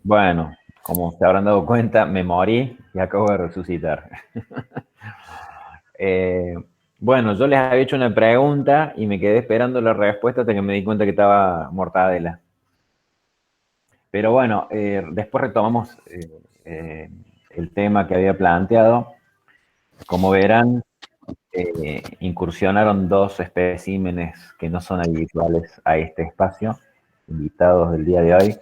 Bueno, como se habrán dado cuenta, me morí y acabo de resucitar. Eh, bueno, yo les había hecho una pregunta y me quedé esperando la respuesta hasta que me di cuenta que estaba Mortadela. Pero bueno, después retomamos el tema que había planteado. Como verán, incursionaron dos especímenes que no son habituales a este espacio, invitados del día de hoy.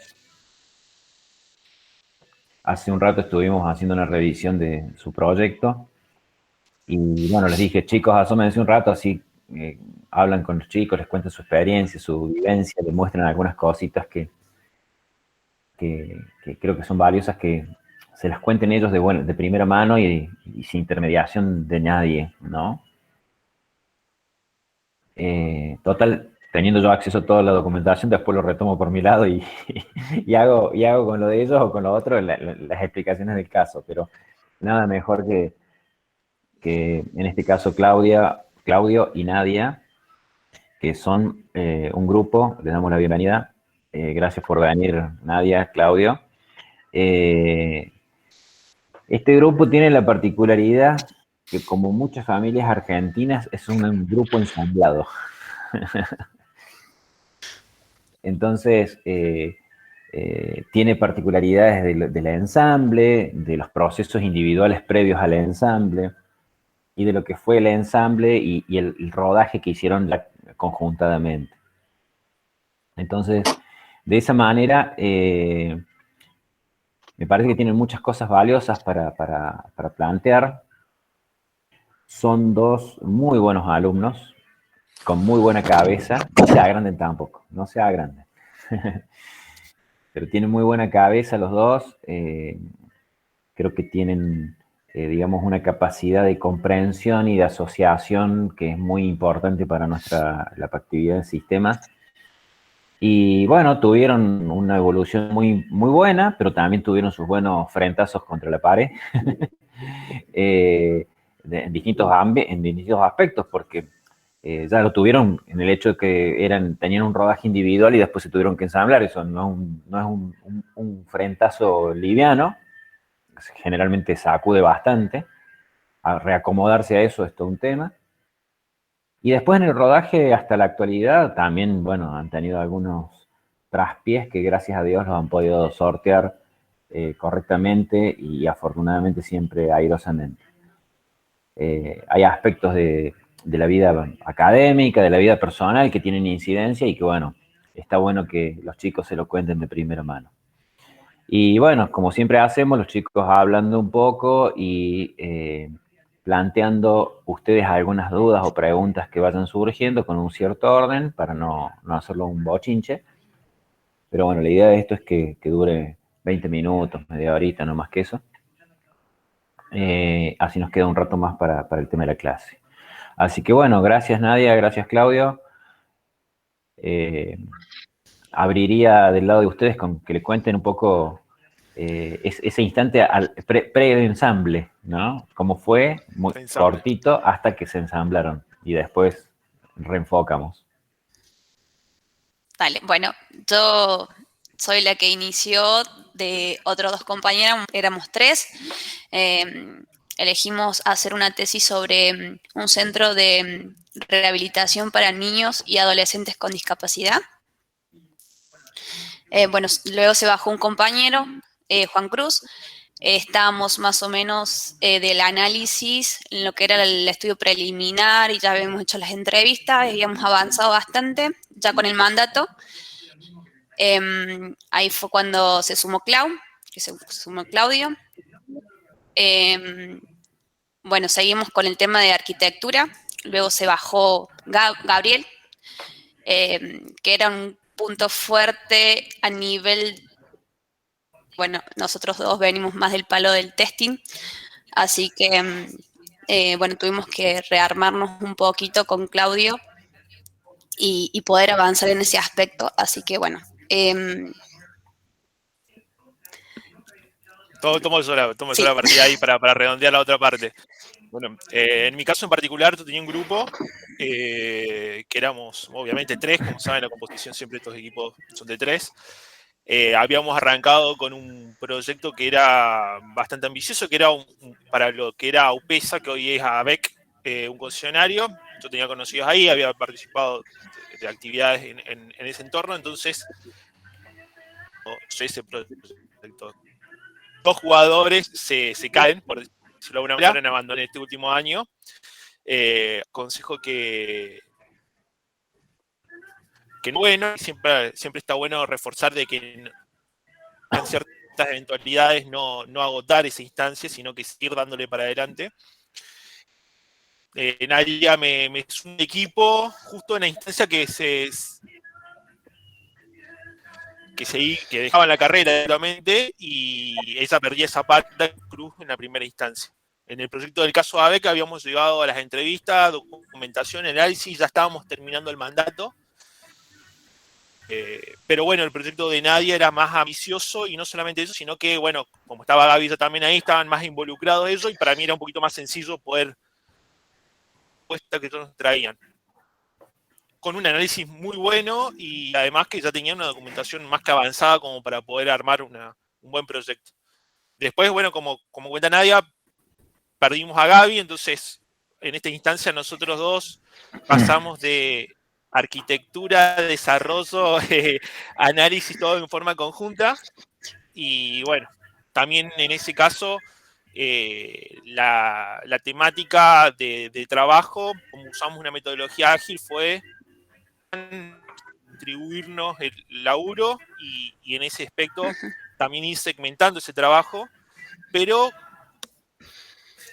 Hace un rato estuvimos haciendo una revisión de su proyecto y bueno, les dije, chicos, asómense un rato, así hablan con los chicos, les cuentan su experiencia, su vivencia, les muestran algunas cositas que creo que son valiosas, que se las cuenten ellos de primera mano y sin intermediación de nadie, ¿no? Total, teniendo yo acceso a toda la documentación, después lo retomo por mi lado y hago con lo de ellos o con lo otro las explicaciones del caso, pero nada mejor que en este caso Claudio y Nadia, que son un grupo, les damos la bienvenida. Gracias por venir, Nadia, Claudio. Eh, este grupo tiene la particularidad que, como muchas familias argentinas, es un grupo ensamblado. Entonces, tiene particularidades del ensamble, de los procesos individuales previos al ensamble y de lo que fue el ensamble y el rodaje que hicieron conjuntamente. Entonces, de esa manera, me parece que tienen muchas cosas valiosas para plantear. Son dos muy buenos alumnos, con muy buena cabeza. No se agranden tampoco, no se agranden. Pero tienen muy buena cabeza los dos. Creo que tienen, digamos, una capacidad de comprensión y de asociación que es muy importante para la actividad en sistemas. Y bueno, tuvieron una evolución muy, muy buena, pero también tuvieron sus buenos frentazos contra la pared. eh, en distintos aspectos, porque ya lo tuvieron en el hecho de que tenían un rodaje individual y después se tuvieron que ensamblar. Eso no es un frentazo liviano, generalmente sacude bastante. A reacomodarse a eso es todo un tema. Y después en el rodaje hasta la actualidad también, bueno, han tenido algunos traspiés que gracias a Dios los han podido sortear correctamente y afortunadamente siempre airosamente. Hay aspectos de la vida académica, de la vida personal que tienen incidencia y que, bueno, está bueno que los chicos se lo cuenten de primera mano. Y bueno, como siempre hacemos, los chicos hablando un poco y planteando ustedes algunas dudas o preguntas que vayan surgiendo con un cierto orden para no hacerlo un bochinche. Pero bueno, la idea de esto es que dure 20 minutos, media horita, no más que eso. Así nos queda un rato más para el tema de la clase. Así que bueno, gracias Nadia, gracias Claudio. Eh, Abriría del lado de ustedes con que le cuenten un poco ese instante pre-ensamble, ¿no? Cómo fue, muy Ensamble. cortito, hasta que se ensamblaron y después reenfocamos. Dale, bueno, yo soy la que inició de otros dos compañeros, éramos tres. Elegimos hacer una tesis sobre un centro de rehabilitación para niños y adolescentes con discapacidad. Bueno, luego se bajó un compañero, Juan Cruz. Estábamos más o menos del análisis en lo que era el estudio preliminar y ya habíamos hecho las entrevistas, habíamos avanzado bastante ya con el mandato. Ahí fue cuando se sumó Claudio. Bueno, seguimos con el tema de arquitectura. Luego se bajó Gabriel, que era un punto fuerte a nivel. Bueno, nosotros dos venimos más del palo del testing, así que, bueno, tuvimos que rearmarnos un poquito con Claudio y poder avanzar en ese aspecto. Así que, bueno. Tomo yo la partida ahí para redondear la otra parte. Bueno, en mi caso en particular, yo tenía un grupo que éramos, obviamente, tres. Como saben, la composición siempre de estos equipos son de tres. Habíamos arrancado con un proyecto que era bastante ambicioso, que era para lo que era UPESA, que hoy es ABEC, un concesionario. Yo tenía conocidos ahí, había participado de actividades en ese entorno, entonces ese proyecto. 2 jugadores se caen, por decirlo de alguna manera, en abandono este último año. Consejo que bueno, siempre está bueno reforzar de que en ciertas eventualidades no agotar esa instancia, sino que seguir dándole para adelante. Nadia me es un equipo justo en la instancia que dejaban la carrera directamente y ella perdía esa parte Cruz en la primera instancia. En el proyecto del caso ABEC habíamos llegado a las entrevistas, documentación, análisis, ya estábamos terminando el mandato. Pero bueno, el proyecto de Nadia era más ambicioso y no solamente eso, sino que, bueno, como estaba Gaby también ahí, estaban más involucrados ellos y para mí era un poquito más sencillo poder puesta que todos traían. Con un análisis muy bueno y además que ya tenían una documentación más que avanzada como para poder armar un buen proyecto. Después, bueno, como cuenta Nadia, perdimos a Gaby, entonces en esta instancia nosotros dos pasamos de arquitectura, desarrollo, análisis, todo en forma conjunta. Y bueno, también en ese caso, la temática de trabajo, como usamos una metodología ágil, fue distribuirnos el laburo y en ese aspecto también ir segmentando ese trabajo, pero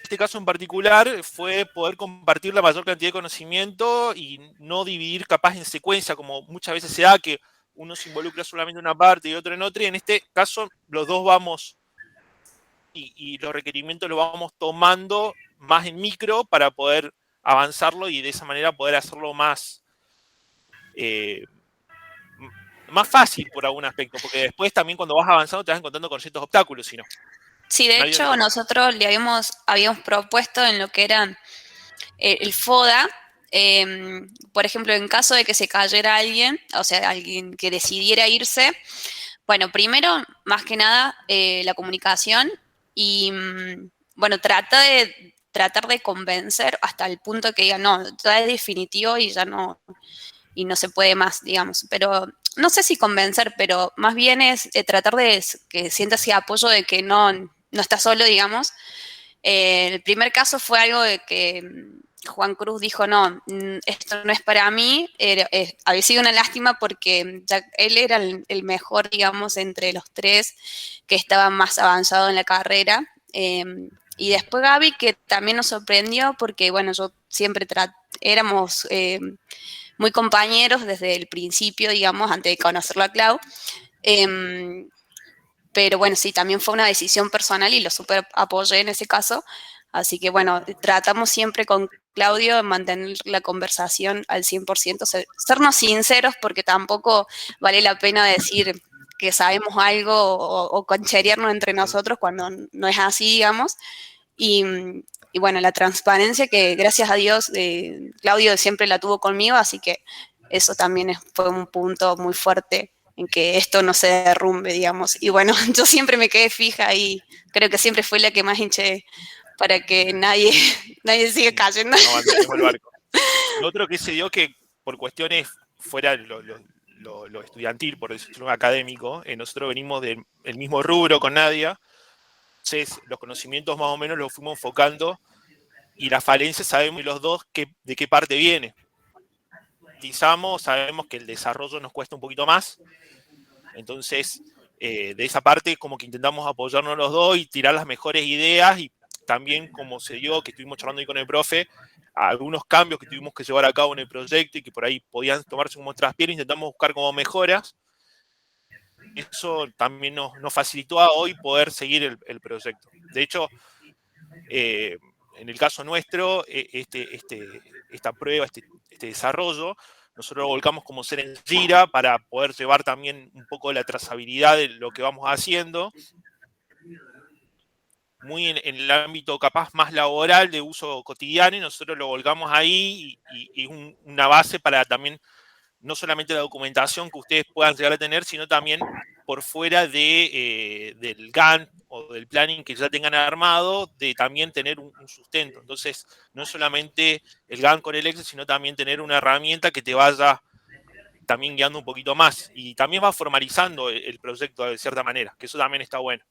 este caso en particular fue poder compartir la mayor cantidad de conocimiento y no dividir capaz en secuencia, como muchas veces se da, que uno se involucra solamente en una parte y otro en otra, y en este caso los dos vamos y los requerimientos los vamos tomando más en micro para poder avanzarlo y de esa manera poder hacerlo más fácil por algún aspecto, porque después también cuando vas avanzando te vas encontrando con ciertos obstáculos, si no. Sí, de hecho, nosotros le habíamos propuesto en lo que era el FODA, por ejemplo, en caso de que se cayera alguien, o sea, alguien que decidiera irse, bueno, primero, más que nada, la comunicación y, bueno, tratar de convencer hasta el punto que diga, no, ya es definitivo y ya no se puede más, digamos. Pero no sé si convencer, pero más bien es tratar de que sienta ese apoyo de que no está solo, digamos. El primer caso fue algo de que Juan Cruz dijo, no, esto no es para mí. Había sido una lástima porque ya él era el mejor, digamos, entre los tres que estaba más avanzado en la carrera. Y después Gaby, que también nos sorprendió porque, bueno, yo siempre éramos muy compañeros desde el principio, digamos, antes de conocerlo a Clau. Pero bueno, sí, también fue una decisión personal y lo súper apoyé en ese caso. Así que bueno, tratamos siempre con Claudio de mantener la conversación al 100%, sernos sinceros porque tampoco vale la pena decir que sabemos algo o concherearnos entre nosotros cuando no es así, digamos. Y bueno, la transparencia que gracias a Dios Claudio siempre la tuvo conmigo, así que eso también fue un punto muy fuerte en que esto no se derrumbe, digamos. Y bueno, yo siempre me quedé fija y creo que siempre fui la que más hinché para que nadie siga cayendo. No abandonemos el barco. Lo otro que se dio que por cuestiones fuera lo estudiantil, por decirlo académico, nosotros venimos del mismo rubro con Nadia, entonces los conocimientos más o menos los fuimos enfocando y la falencia sabemos los dos de qué parte viene. Sabemos que el desarrollo nos cuesta un poquito más, entonces de esa parte como que intentamos apoyarnos los dos y tirar las mejores ideas y también como se dio, que estuvimos charlando ahí con el profe, algunos cambios que tuvimos que llevar a cabo en el proyecto y que por ahí podían tomarse como traspiés, intentamos buscar como mejoras. Eso también nos facilitó a hoy poder seguir el proyecto. De hecho, en el caso nuestro, esta prueba, este desarrollo, nosotros lo volcamos como ser en Jira para poder llevar también un poco la trazabilidad de lo que vamos haciendo, muy en el ámbito capaz más laboral de uso cotidiano, y nosotros lo volcamos ahí y una base para también no solamente la documentación que ustedes puedan llegar a tener, sino también por fuera del Gantt o del planning que ya tengan armado, de también tener un sustento. Entonces, no es solamente el Gantt con el Excel, sino también tener una herramienta que te vaya también guiando un poquito más. Y también va formalizando el proyecto de cierta manera, que eso también está bueno.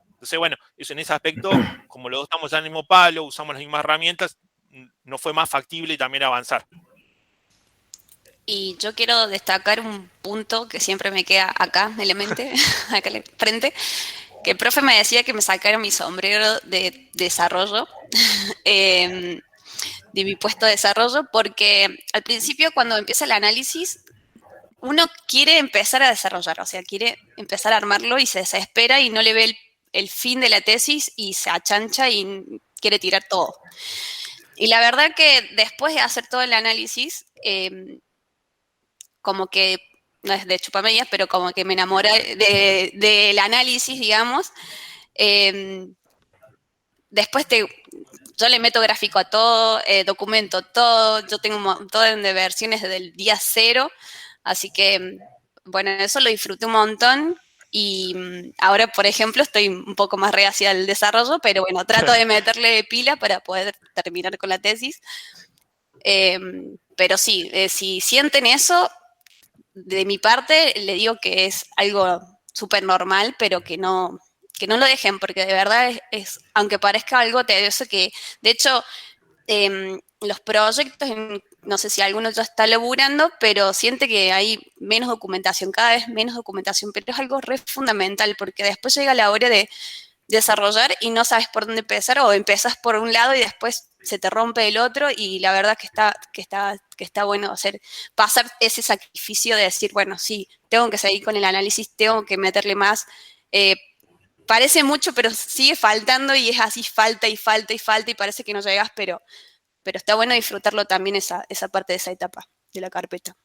Entonces, bueno, eso en ese aspecto, como los dos estamos en el mismo palo, usamos las mismas herramientas, no fue más factible también avanzar. Y yo quiero destacar un punto que siempre me queda acá en la mente, acá en frente, que el profe me decía que me sacara mi sombrero de desarrollo, de mi puesto de desarrollo, porque al principio cuando empieza el análisis, uno quiere empezar a desarrollar, o sea, quiere empezar a armarlo y se desespera y no le ve el fin de la tesis y se achancha y quiere tirar todo. Y la verdad que después de hacer todo el análisis, como que, no es de chupamedias, pero como que me enamoré del análisis, digamos. Después yo le meto gráfico a todo, documento todo, yo tengo un montón de versiones desde el día cero, así que, bueno, eso lo disfruté un montón. Y ahora, por ejemplo, estoy un poco más reacia al desarrollo, pero bueno, trato de meterle pila para poder terminar con la tesis. Pero sí, si sienten eso, de mi parte le digo que es algo súper normal, pero que no lo dejen, porque de verdad aunque parezca algo tedioso, que de hecho los proyectos, no sé si alguno ya está laburando, pero siente que hay menos documentación, cada vez menos documentación, pero es algo re fundamental, porque después llega la hora de desarrollar y no sabes por dónde empezar, o empezás por un lado y después se te rompe el otro, y la verdad que está bueno pasar ese sacrificio de decir, bueno, sí, tengo que seguir con el análisis, tengo que meterle más. Parece mucho, pero sigue faltando y es así, falta y falta y falta y parece que no llegas, pero está bueno disfrutarlo también esa parte de esa etapa de la carpeta.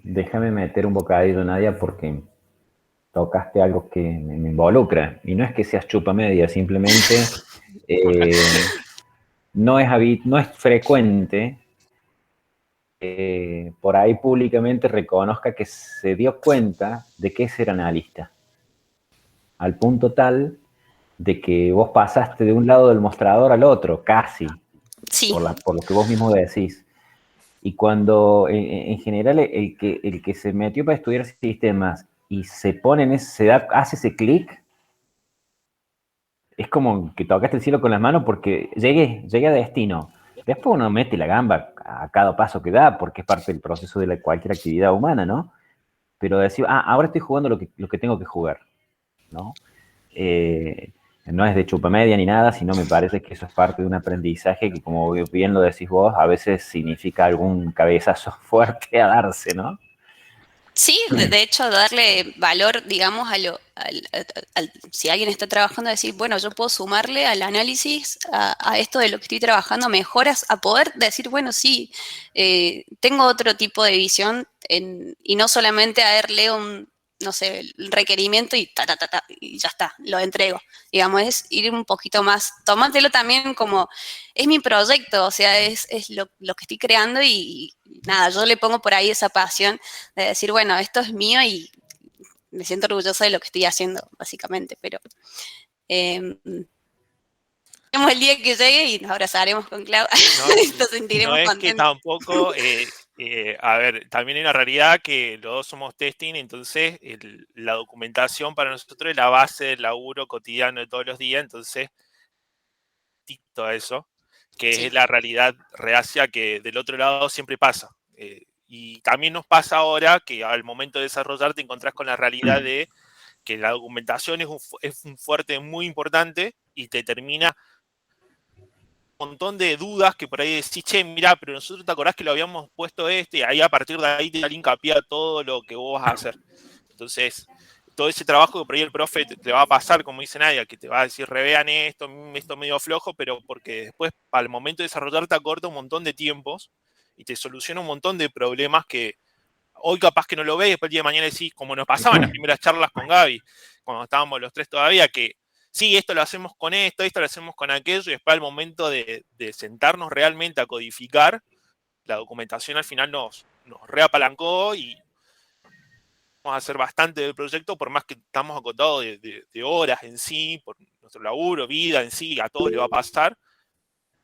Déjame meter un bocadillo, Nadia, porque tocaste algo que me involucra. Y no es que seas chupa media, simplemente no es frecuente por ahí públicamente reconozca que se dio cuenta de que es ser analista. Al punto tal de que vos pasaste de un lado del mostrador al otro, casi, sí. por lo que vos mismo decís. Y cuando en general el que se metió para estudiar sistemas y se pone en hace ese clic, es como que tocaste el cielo con las manos porque llegué a destino. Después uno mete la gamba a cada paso que da, porque es parte del proceso de cualquier actividad humana, ¿no? Pero decir, ahora estoy jugando lo que tengo que jugar, ¿no? No es de chupa media ni nada, sino me parece que eso es parte de un aprendizaje que, como bien lo decís vos, a veces significa algún cabezazo fuerte a darse, ¿no? Sí, de hecho, darle valor, digamos, si alguien está trabajando, decir, bueno, yo puedo sumarle al análisis, a esto de lo que estoy trabajando, mejoras, a poder decir, bueno, sí, tengo otro tipo de visión, y no solamente a ver, leo no sé, el requerimiento y y ya está, lo entrego. Digamos, es ir un poquito más, tomártelo también como, es mi proyecto, o sea, es lo que estoy creando y nada, yo le pongo por ahí esa pasión de decir, bueno, esto es mío y me siento orgullosa de lo que estoy haciendo, básicamente, pero tenemos el día que llegue y nos abrazaremos con Clau, nos sentiremos no es contentos. que tampoco, a ver, también hay una realidad que los dos somos testing, entonces la documentación para nosotros es la base del laburo cotidiano de todos los días, entonces, a eso, que Sí. es la realidad reacia que del otro lado siempre pasa. Y también nos pasa ahora que al momento de desarrollar te encontrás con la realidad de que la documentación es un fuerte muy importante y te termina un montón de dudas que por ahí decís, che, mirá, pero nosotros te acordás que lo habíamos puesto y ahí a partir de ahí te da el hincapié a todo lo que vos vas a hacer. Entonces, todo ese trabajo que por ahí el profe te va a pasar, como dice Nadia, que te va a decir, revean esto medio flojo, pero porque después, para el momento de desarrollar, te acorta un montón de tiempos y te soluciona un montón de problemas que hoy capaz que no lo ves, y después el día de mañana decís, como nos pasaban las primeras charlas con Gaby, cuando estábamos los tres todavía, que sí, esto lo hacemos con esto lo hacemos con aquello, y después al momento de sentarnos realmente a codificar, la documentación al final nos reapalancó y vamos a hacer bastante del proyecto, por más que estamos acotados de horas en sí, por nuestro laburo, vida en sí, a todos le va a pasar,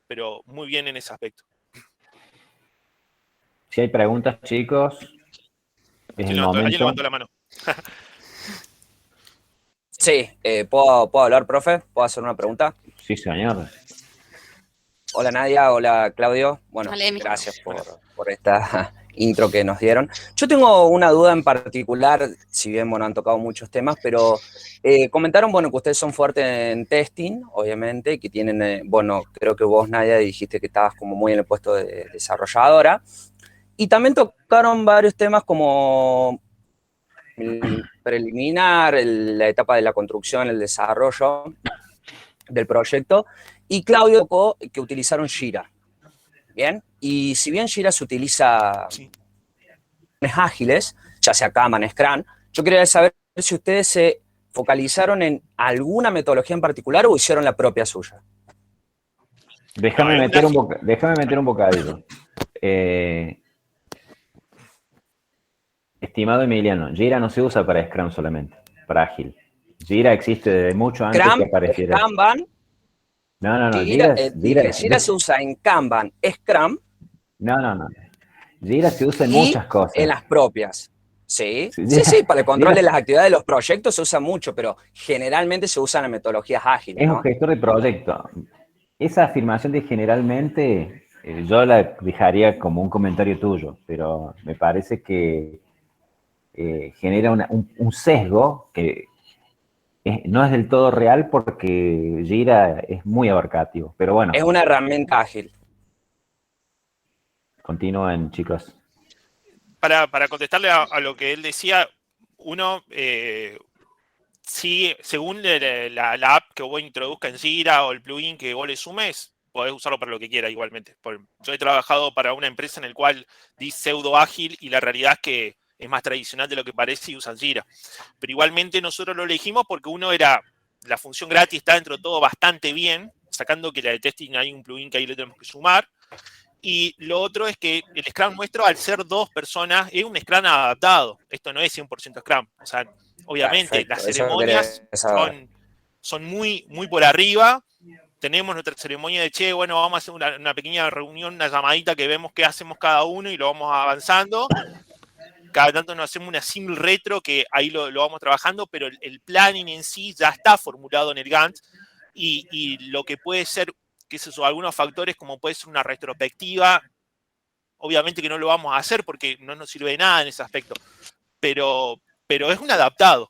pero muy bien en ese aspecto. Si hay preguntas, chicos, es el ¿Alguien momento. levantó la mano? Sí, ¿puedo hablar, profe? ¿Puedo hacer una pregunta? Sí, señor. Hola Nadia, hola Claudio. Bueno, Hola, Emi. gracias por esta intro que nos dieron. Yo tengo una duda en particular, si bien, bueno, han tocado muchos temas, pero comentaron, bueno, que ustedes son fuertes en testing, obviamente, que tienen, bueno, creo que vos, Nadia, dijiste que estabas como muy en el puesto de desarrolladora, y también tocaron varios temas como el preliminar, la etapa de la construcción, el desarrollo del proyecto, y Claudio tocó que utilizaron Jira. Bien, y si bien Jira se utiliza ágiles, ya sea Kanban, Scrum, yo quería saber si ustedes se focalizaron en alguna metodología en particular o hicieron la propia suya. Déjame meter un bocadillo. Estimado Emiliano, Jira no se usa para Scrum solamente, para Ágil. Jira existe desde mucho antes que apareciera. Kanban. No. Jira se usa en Kanban, Scrum. No. Jira se usa en muchas cosas. En las propias. Sí, para el control de las actividades de los proyectos se usa mucho, pero generalmente se usan las metodologías ágiles, Es ¿no? un gestor de proyecto. Esa afirmación de generalmente, yo la dejaría como un comentario tuyo, pero me parece que genera un sesgo que no es del todo real porque Jira es muy abarcativo. Pero bueno. Es una herramienta ágil. Continúen, chicos. Para contestarle a lo que él decía, uno, sí, según la app que vos introduzca en Jira o el plugin que vos le sumes, podés usarlo para lo que quieras igualmente. Yo he trabajado para una empresa en la cual dice pseudo ágil y la realidad es que es más tradicional de lo que parece y usan Jira. Pero igualmente nosotros lo elegimos porque la función gratis está dentro de todo bastante bien, sacando que la de testing hay un plugin que ahí le tenemos que sumar. Y lo otro es que el Scrum nuestro, al ser 2 personas, es un Scrum adaptado. Esto no es 100% Scrum. O sea, obviamente, perfecto, las ceremonias son muy, muy por arriba. Tenemos nuestra ceremonia de, che, bueno, vamos a hacer una pequeña reunión, una llamadita que vemos qué hacemos cada uno y lo vamos avanzando. Cada tanto nos hacemos una sim retro que ahí lo vamos trabajando, pero el planning en sí ya está formulado en el Gantt y lo que puede ser, que es eso, algunos factores como puede ser una retrospectiva, obviamente que no lo vamos a hacer porque no nos sirve de nada en ese aspecto, pero es un adaptado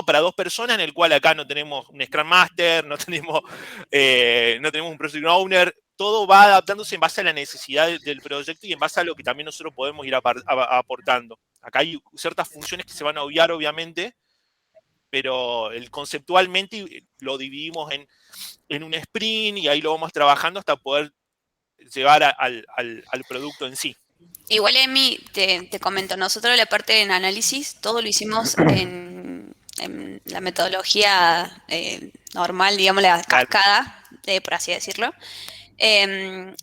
para 2 personas en el cual acá no tenemos un Scrum Master, no tenemos un Project Owner, todo va adaptándose en base a la necesidad del proyecto y en base a lo que también nosotros podemos ir aportando. Acá hay ciertas funciones que se van a obviar, obviamente, pero conceptualmente lo dividimos en un sprint y ahí lo vamos trabajando hasta poder llegar al producto en sí. Igual, Emi, te comento, nosotros la parte de análisis, todo lo hicimos en la metodología normal, digamos, la cascada, por así decirlo.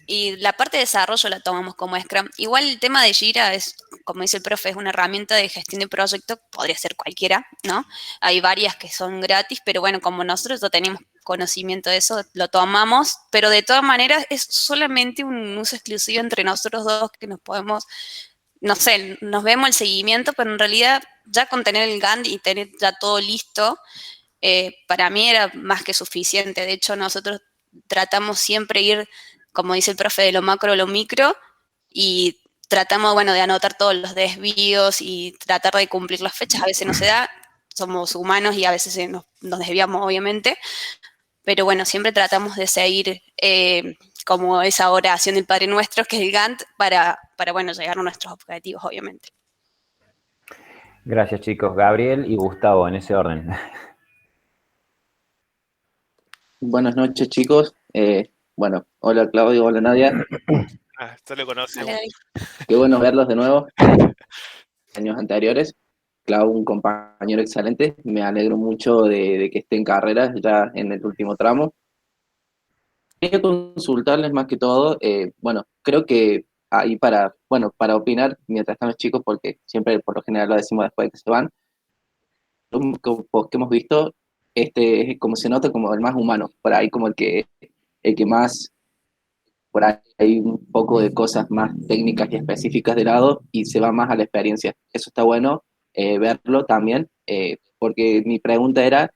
Y la parte de desarrollo la tomamos como Scrum. Igual el tema de Jira es, como dice el profe, es una herramienta de gestión de proyectos, podría ser cualquiera, ¿no? Hay varias que son gratis, pero bueno, como nosotros no tenemos conocimiento de eso, lo tomamos, pero de todas maneras es solamente un uso exclusivo entre nosotros dos que nos podemos, no sé, nos vemos el seguimiento, pero en realidad ya con tener el Gantt y tener ya todo listo, para mí era más que suficiente. De hecho, nosotros tratamos siempre ir, como dice el profe, de lo macro a lo micro y tratamos, bueno, de anotar todos los desvíos y tratar de cumplir las fechas. A veces no se da, somos humanos y a veces nos desviamos, obviamente, pero bueno, siempre tratamos de seguir como esa oración del Padre Nuestro, que es el Gantt, para bueno, llegar a nuestros objetivos, obviamente. Gracias, chicos. Gabriel y Gustavo, en ese orden. Buenas noches, chicos. Bueno, hola Claudio, hola Nadia. Esto lo conocemos. Qué bueno verlos de nuevo. Años anteriores. Clau, un compañero excelente. Me alegro mucho de que esté en carrera ya en el último tramo. Quería consultarles más que todo, bueno, creo que ahí para, bueno, para opinar mientras están los chicos, porque siempre por lo general lo decimos después de que se van. Que hemos visto, este es como se nota como el más humano, por ahí como el que más, por ahí hay un poco de cosas más técnicas y específicas de lado y se va más a la experiencia. Eso está bueno verlo también, porque mi pregunta era,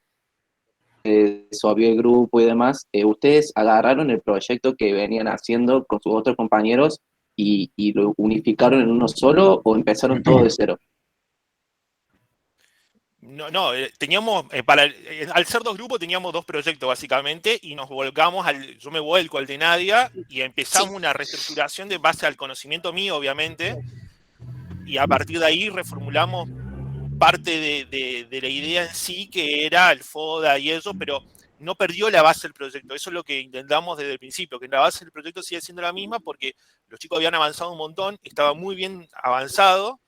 sobre el grupo y demás, ¿ustedes agarraron el proyecto que venían haciendo con sus otros compañeros y lo unificaron en uno solo o empezaron todo de cero? No, teníamos, al ser dos grupos teníamos dos proyectos básicamente y nos volcamos, yo me vuelco al de Nadia y empezamos Sí. una reestructuración de base al conocimiento mío, obviamente, y a partir de ahí reformulamos parte de la idea en sí, que era el FODA y eso, pero no perdió la base del proyecto. Eso es lo que intentamos desde el principio, que la base del proyecto sigue siendo la misma porque los chicos habían avanzado un montón, estaba muy bien avanzado.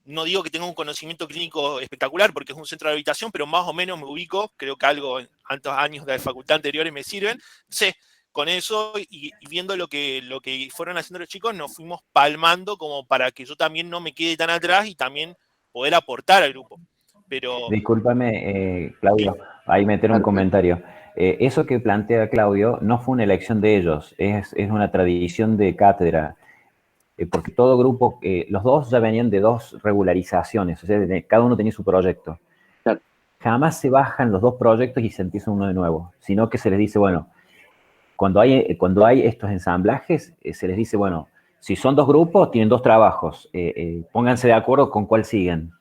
No digo que tenga un conocimiento clínico espectacular porque es un centro de habitación, pero más o menos me ubico, creo que algo en tantos años de facultad anteriores me sirven. Entonces, con eso y viendo lo que fueron haciendo los chicos, nos fuimos palmando como para que yo también no me quede tan atrás y también poder aportar al grupo. Pero Discúlpame, Claudio, ahí meter un comentario. Eso que plantea Claudio no fue una elección de ellos, es una tradición de cátedra, porque todo grupo, los dos ya venían de dos regularizaciones, o sea, cada uno tenía su proyecto. Claro. Jamás se bajan los dos proyectos y se empieza uno de nuevo, sino que se les dice, bueno, cuando hay estos ensamblajes, se les dice, bueno, si son dos grupos, tienen dos trabajos, pónganse de acuerdo con cuál siguen.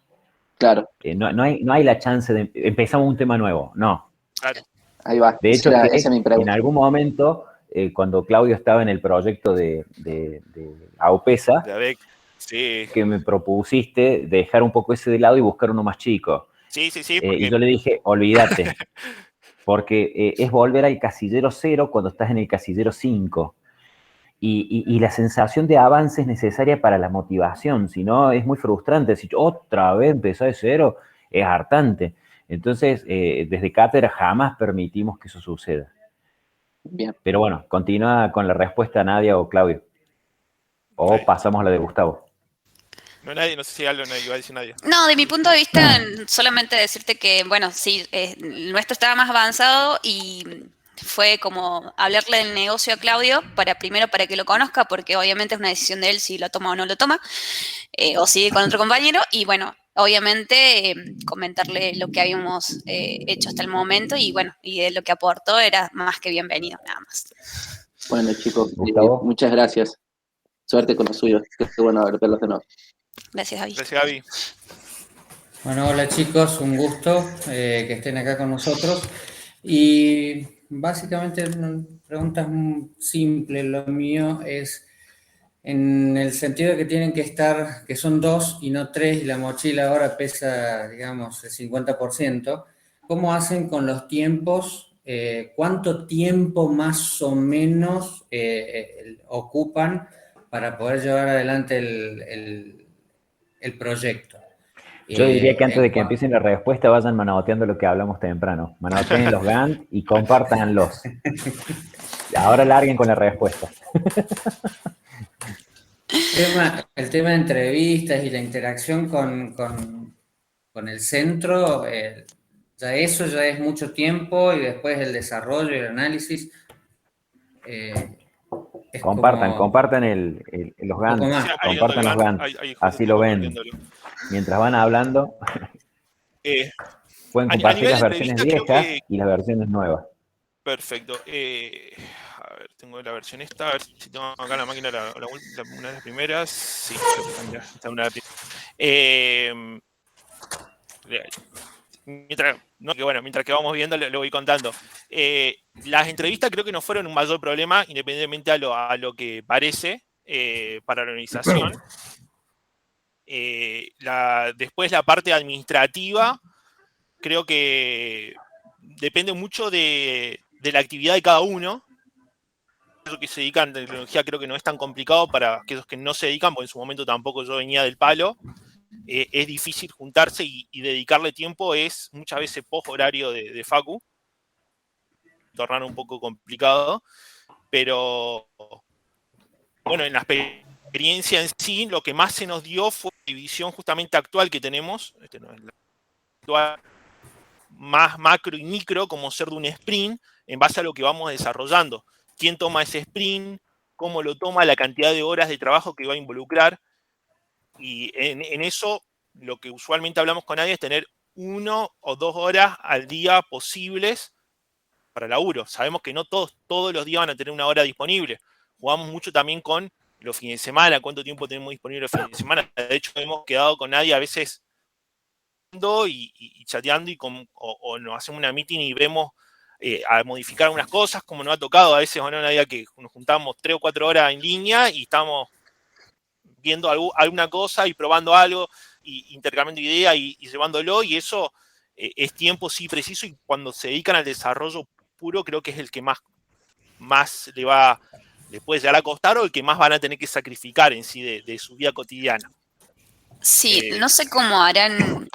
Claro, No hay la chance de empezamos un tema nuevo, no. claro, ahí va. De hecho, Esa que es mi en pregunta. algún momento, cuando Claudio estaba en el proyecto de AUPESA, la BEC, sí. que me propusiste dejar un poco ese de lado y buscar uno más chico. Sí, Y porque yo le dije, olvídate, porque es volver al casillero 0 cuando estás en el casillero 5. Y la sensación de avance es necesaria para la motivación, si no es muy frustrante. Si otra vez empezó de cero, es hartante. Entonces, desde cátedra jamás permitimos que eso suceda. Bien. Pero bueno, continúa con la respuesta Nadia o Claudio. O pasamos a la de Gustavo. no sé si algo no iba a decir nadie. No, de mi punto de vista, solamente decirte que, bueno, sí, el nuestro estaba más avanzado y fue como hablarle del negocio a Claudio primero para que lo conozca, porque obviamente es una decisión de él si lo toma o no lo toma, o sigue con otro compañero, y bueno, obviamente comentarle lo que habíamos hecho hasta el momento, y bueno, y de lo que aportó era más que bienvenido, nada más. Bueno, chicos, Gustavo. muchas gracias. Suerte con los suyos. Qué bueno verlos de nuevo. Gracias, David. Gracias, Gaby. Bueno, hola chicos, un gusto que estén acá con nosotros. Y básicamente preguntas simples, lo mío es en el sentido de que tienen que estar, que son dos y no tres, y la mochila ahora pesa, digamos, el 50%. ¿Cómo hacen con los tiempos? ¿Cuánto tiempo más o menos ocupan para poder llevar adelante el proyecto? Yo diría que antes de que cuanto empiecen la respuesta, vayan manoteando lo que hablamos temprano. Manoteen los Gantt y compártanlos. Ahora larguen con la respuesta. el tema de entrevistas y la interacción con el centro, eso ya es mucho tiempo, y después el desarrollo y el análisis. Compartan los poco Gantt, más. Sí, ahí ando compartan los Gantt, justo así estoy lo ven. compartiéndolo. Mientras van hablando, pueden A compartir nivel las de versiones entrevista, creo viejas que. y las versiones nuevas. Perfecto. A ver, tengo la versión esta, a ver si tengo acá en la máquina una de las primeras. Sí, mira, está una de las primeras. Mientras que vamos viendo, lo voy contando. Las entrevistas creo que no fueron un mayor problema, independientemente a lo que parece para la organización. Después la parte administrativa, creo que depende mucho de la actividad de cada uno. Los que se dedican a tecnología creo que no es tan complicado para aquellos que no se dedican, porque en su momento tampoco yo venía del palo. Es difícil juntarse y dedicarle tiempo, es muchas veces post horario de facu, tornar un poco complicado, pero bueno, en la experiencia en sí, lo que más se nos dio fue la división justamente actual que tenemos, no es la actual, más macro y micro, como ser de un sprint, en base a lo que vamos desarrollando. ¿Quién toma ese sprint? ¿Cómo lo toma? La cantidad de horas de trabajo que va a involucrar. Y en eso, lo que usualmente hablamos con nadie es tener 1 o 2 horas al día posibles para laburo. Sabemos que no todos los días van a tener una hora disponible. Jugamos mucho también con los fines de semana, cuánto tiempo tenemos disponible los fines de semana. De hecho, hemos quedado con nadie a veces y chateando o nos hacemos una meeting y vemos a modificar algunas cosas, como nos ha tocado a veces, una día que nos juntamos 3 o 4 horas en línea y estamos viendo alguna cosa y probando algo, y intercambiando ideas y llevándolo, y eso es tiempo sí preciso, y cuando se dedican al desarrollo puro, creo que es el que más le puede llegar a costar, o el que más van a tener que sacrificar en sí de su vida cotidiana. Sí, no sé cómo harán,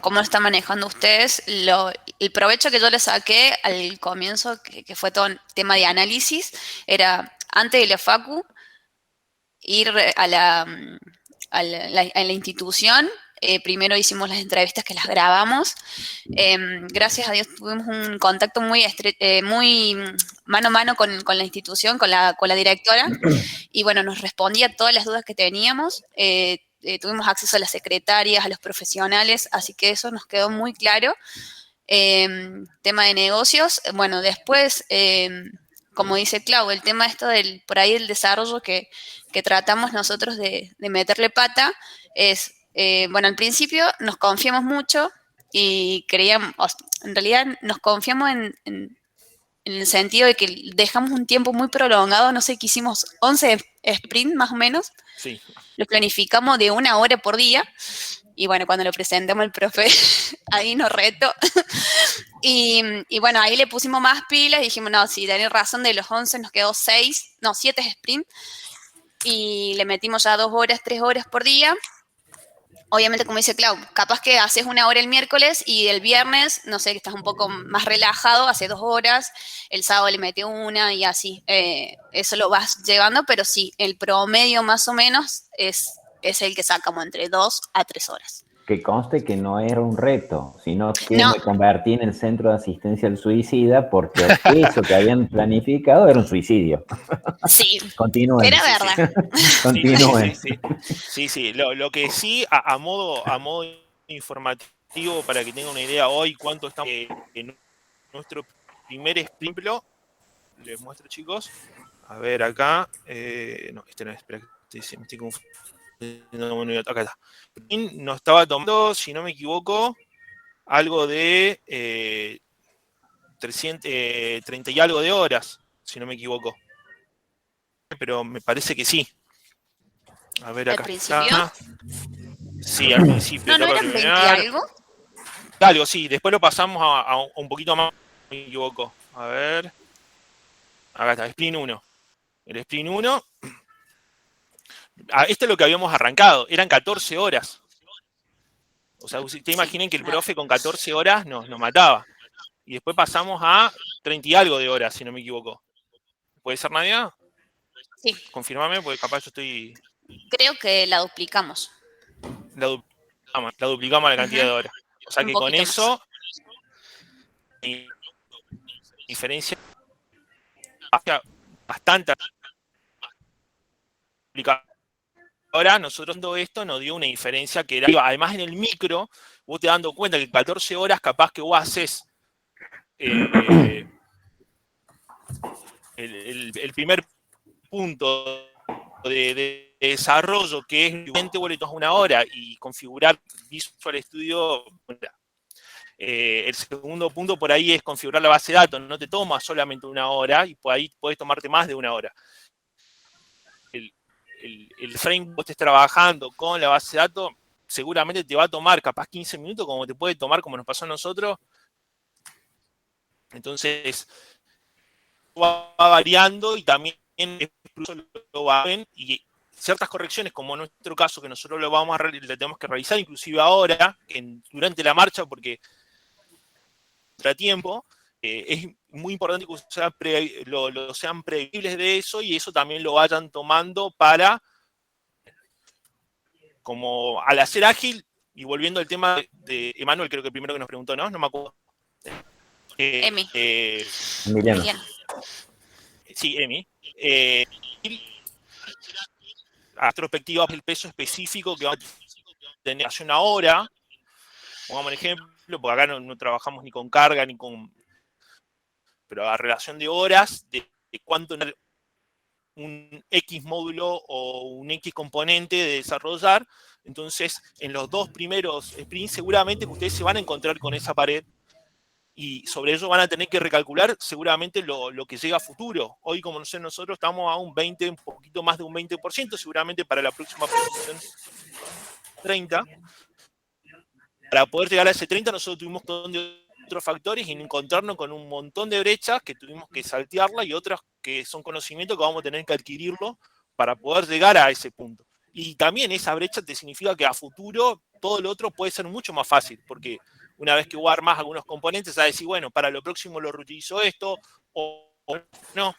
cómo lo están manejando ustedes. El provecho que yo le saqué al comienzo, que fue todo el tema de análisis, era antes de la facu, ir a la institución. Primero hicimos las entrevistas que las grabamos. Gracias a Dios tuvimos un contacto muy mano a mano con la institución, con la directora, y bueno, nos respondía todas las dudas que teníamos. Tuvimos acceso a las secretarias, a los profesionales, así que eso nos quedó muy claro. Tema de negocios, bueno, después, como dice Clau, el tema esto por ahí el desarrollo que tratamos nosotros de meterle pata es, bueno, al principio nos confiamos mucho y creíamos, en realidad nos confiamos en el sentido de que dejamos un tiempo muy prolongado, no sé, que hicimos 11 sprint más o menos. Sí. Lo planificamos de 1 hora por día. Y bueno, cuando lo presentamos al profe, ahí nos retó. Y bueno, ahí le pusimos más pilas y dijimos, no, si tenés razón, de los 11 nos quedó 7 sprint. Y le metimos ya 2 horas, 3 horas por día. Obviamente, como dice Clau, capaz que haces 1 hora el miércoles y el viernes, no sé, que estás un poco más relajado, hace 2 horas, el sábado le metió 1 y así. Eso lo vas llevando, pero sí, el promedio más o menos es el que sacamos entre 2 a 3 horas. Que conste que no era un reto, sino que No. me convertí en el centro de asistencia al suicida porque eso que habían planificado era un suicidio. Sí, Continúen. era verdad. Continúen. Sí. Lo que sí, a modo informativo, para que tengan una idea hoy cuánto estamos en nuestro primer ejemplo, les muestro, chicos. A ver, acá. No, este no es, espera, me estoy confundiendo. Acá está. Nos estaba tomando, si no me equivoco, algo de 30 y algo de horas, si no me equivoco. Pero me parece que sí. A ver, acá está. Sí, al principio. ¿No eran 20 y algo? Algo, sí. Después lo pasamos a un poquito más, si no me equivoco. A ver. Acá está, Sprint 1. El Sprint 1. Esto es lo que habíamos arrancado. Eran 14 horas. O sea, ustedes imaginen que el profe con 14 horas nos mataba. Y después pasamos a 30 y algo de horas, si no me equivoco. ¿Puede ser, Nadia? Sí. Confirmame, porque capaz yo estoy... Creo que la duplicamos. La duplicamos la cantidad de horas. O sea que con eso... diferencia bastante. Ahora nosotros todo esto nos dio una diferencia que era, además en el micro, vos te dando cuenta que 14 horas capaz que vos haces el primer punto de desarrollo, que es vos le tomas 1 hora y configurar Visual Studio. El segundo punto por ahí es configurar la base de datos, no te toma solamente 1 hora y por ahí puedes tomarte más de 1 hora. El frame que vos estés trabajando con la base de datos seguramente te va a tomar capaz 15 minutos, como te puede tomar, como nos pasó a nosotros. Entonces va variando y también lo va a ver, y ciertas correcciones, como en nuestro caso, que nosotros lo tenemos que realizar inclusive ahora, durante la marcha, porque a tiempo, es muy importante que sean previsibles de eso y eso también lo vayan tomando para, como al hacer ágil, y volviendo al tema de Emanuel, creo que el primero que nos preguntó, ¿no? No me acuerdo. Emi. Emiliano. Emiliano. Sí, Emi. A retrospectiva, el peso específico que va a tener hace una hora, pongamos un ejemplo, porque acá no trabajamos ni con carga ni con. Pero a relación de horas, de cuánto un X módulo o un X componente de desarrollar. Entonces, en los 2 primeros sprints, seguramente que ustedes se van a encontrar con esa pared y sobre eso van a tener que recalcular seguramente lo que llega a futuro. Hoy, como no sé, nosotros estamos a un 20, un poquito más de un 20%, seguramente para la próxima presentación 30. Para poder llegar a ese 30, nosotros tuvimos un montón de otros factores y encontrarnos con un montón de brechas que tuvimos que saltearla y otras que son conocimientos que vamos a tener que adquirirlo para poder llegar a ese punto. Y también esa brecha te significa que a futuro todo lo otro puede ser mucho más fácil, porque una vez que vos armás algunos componentes, vas a decir, bueno, para lo próximo lo reutilizo esto o no.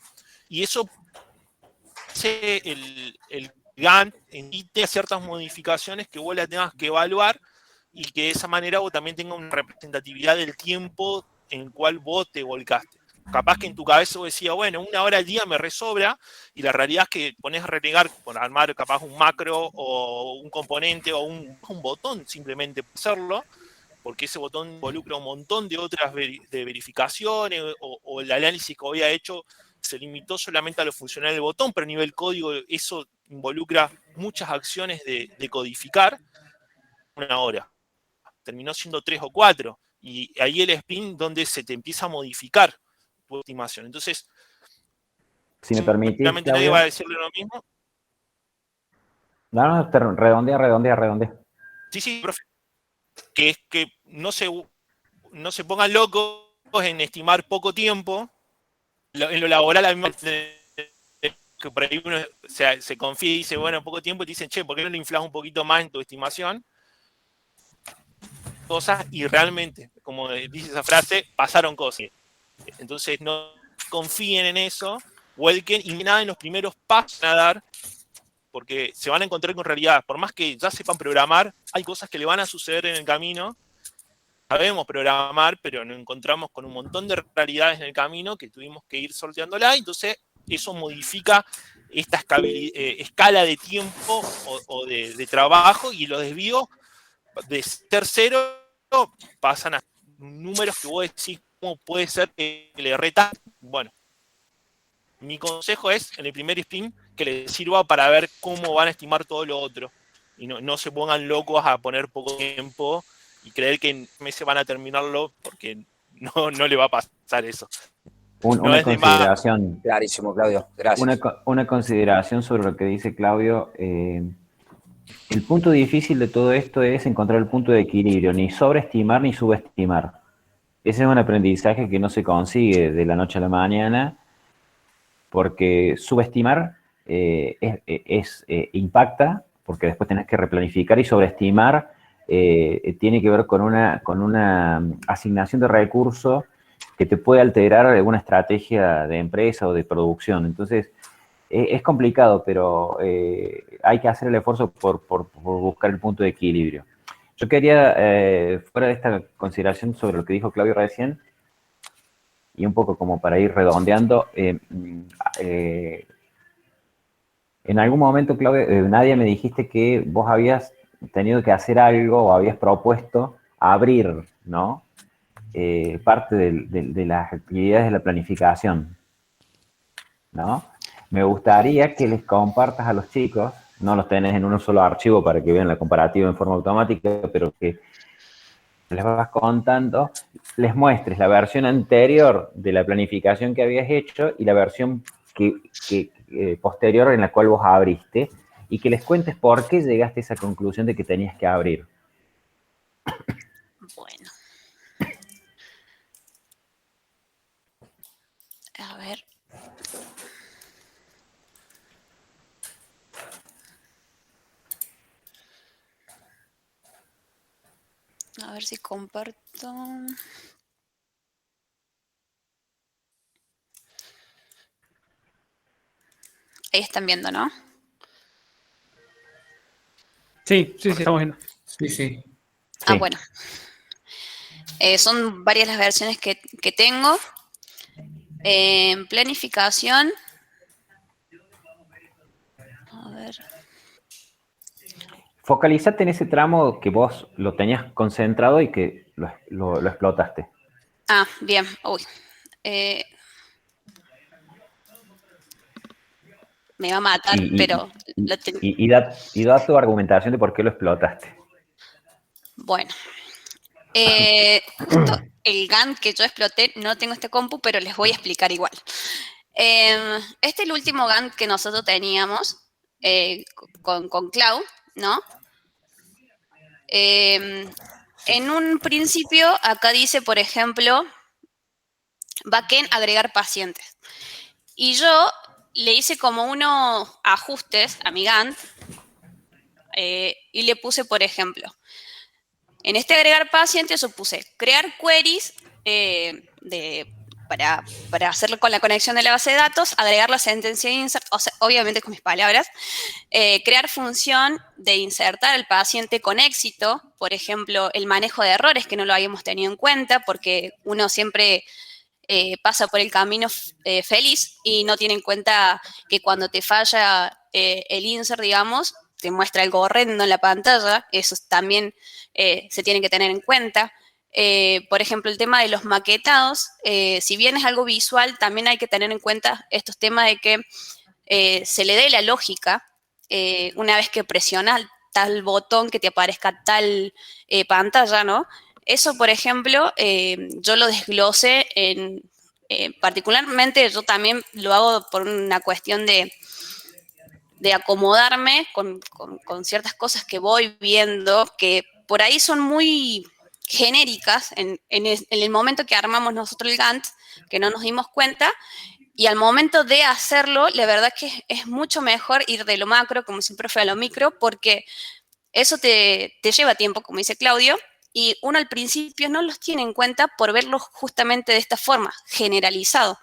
Y eso hace el Gantt emite ciertas modificaciones que vos las tengas que evaluar y que de esa manera vos también tengas una representatividad del tiempo en el cual vos te volcaste. Capaz que en tu cabeza vos decías, bueno, 1 hora al día me resobra, y la realidad es que pones a renegar por armar capaz un macro o un componente o un botón simplemente para hacerlo, porque ese botón involucra un montón de otras verificaciones o el análisis que había hecho se limitó solamente a lo funcional del botón, pero a nivel código eso involucra muchas acciones de codificar. 1 hora. Terminó siendo 3 o 4. Y ahí el sprint donde se te empieza a modificar tu estimación. Entonces, Si me permitís, seguramente nadie Claudio. va a decirle lo mismo. No, redondea. Sí, profe. Que es que no se pongan locos en estimar poco tiempo. En lo laboral, a mí me que por ahí uno se confía y dice, bueno, poco tiempo, y te dicen, che, ¿por qué no lo inflas un poquito más en tu estimación? Cosas, y realmente, como dice esa frase, pasaron cosas. Entonces, no confíen en eso, vuelquen y nada en los primeros pasos a dar, porque se van a encontrar con realidad. Por más que ya sepan programar, hay cosas que le van a suceder en el camino. Sabemos programar, pero nos encontramos con un montón de realidades en el camino que tuvimos que ir sorteándola, entonces eso modifica esta escala de tiempo o de trabajo, y los desvíos de ser 0 pasan a números que vos decís, ¿cómo puede ser que le reta? Bueno, mi consejo es, en el primer sprint, que les sirva para ver cómo van a estimar todo lo otro. Y no se pongan locos a poner poco tiempo y creer que en meses van a terminarlo, porque no le va a pasar eso. No Una es de más. consideración. Clarísimo, Claudio. Gracias. Una consideración sobre lo que dice Claudio. El punto difícil de todo esto es encontrar el punto de equilibrio, ni sobreestimar ni subestimar. Ese es un aprendizaje que no se consigue de la noche a la mañana, porque subestimar impacta, porque después tenés que replanificar, y sobreestimar tiene que ver con una asignación de recursos que te puede alterar alguna estrategia de empresa o de producción. Entonces, es complicado, pero hay que hacer el esfuerzo por buscar el punto de equilibrio. Yo quería, fuera de esta consideración sobre lo que dijo Claudio recién, y un poco como para ir redondeando, en algún momento, Claudio, Nadia, me dijiste que vos habías tenido que hacer algo o habías propuesto abrir, ¿no? Parte de las actividades de la planificación, ¿no? Me gustaría que les compartas a los chicos, no los tenés en un solo archivo para que vean la comparativa en forma automática, pero que les vas contando, les muestres la versión anterior de la planificación que habías hecho y la versión posterior en la cual vos abriste, y que les cuentes por qué llegaste a esa conclusión de que tenías que abrir. Bueno. A ver. A ver si comparto. Ahí están viendo, ¿no? Sí, estamos viendo. Sí. Ah, Sí. bueno. Son varias las versiones que tengo. En planificación. A ver. Focalizate en ese tramo que vos lo tenías concentrado y que lo explotaste. Ah, bien. Uy. Me va a matar, pero lo tengo. Y da tu argumentación de por qué lo explotaste. Bueno. Justo el Gantt que yo exploté, no tengo este compu, pero les voy a explicar igual. Este es el último Gantt que nosotros teníamos con Cloud, ¿no? En un principio, acá dice, por ejemplo, backend agregar pacientes. Y yo le hice como unos ajustes a mi Gantt y le puse, por ejemplo, en este agregar pacientes yo puse crear queries para hacerlo con la conexión de la base de datos, agregar la sentencia de insert, o sea, obviamente con mis palabras, crear función de insertar al paciente con éxito, por ejemplo, el manejo de errores que no lo habíamos tenido en cuenta porque uno siempre pasa por el camino feliz y no tiene en cuenta que cuando te falla el insert, digamos, te muestra algo horrendo en la pantalla, eso también se tiene que tener en cuenta. Por ejemplo, el tema de los maquetados, si bien es algo visual, también hay que tener en cuenta estos temas de que se le dé la lógica una vez que presionas tal botón que te aparezca tal pantalla, ¿no? Eso, por ejemplo, yo lo desglosé particularmente yo también lo hago por una cuestión de acomodarme con ciertas cosas que voy viendo, que por ahí son muy genéricas en el momento que armamos nosotros el Gantt, que no nos dimos cuenta, y al momento de hacerlo, la verdad que es mucho mejor ir de lo macro, como siempre fue a lo micro, porque eso te lleva tiempo, como dice Claudio, y uno al principio no los tiene en cuenta por verlos justamente de esta forma, generalizado.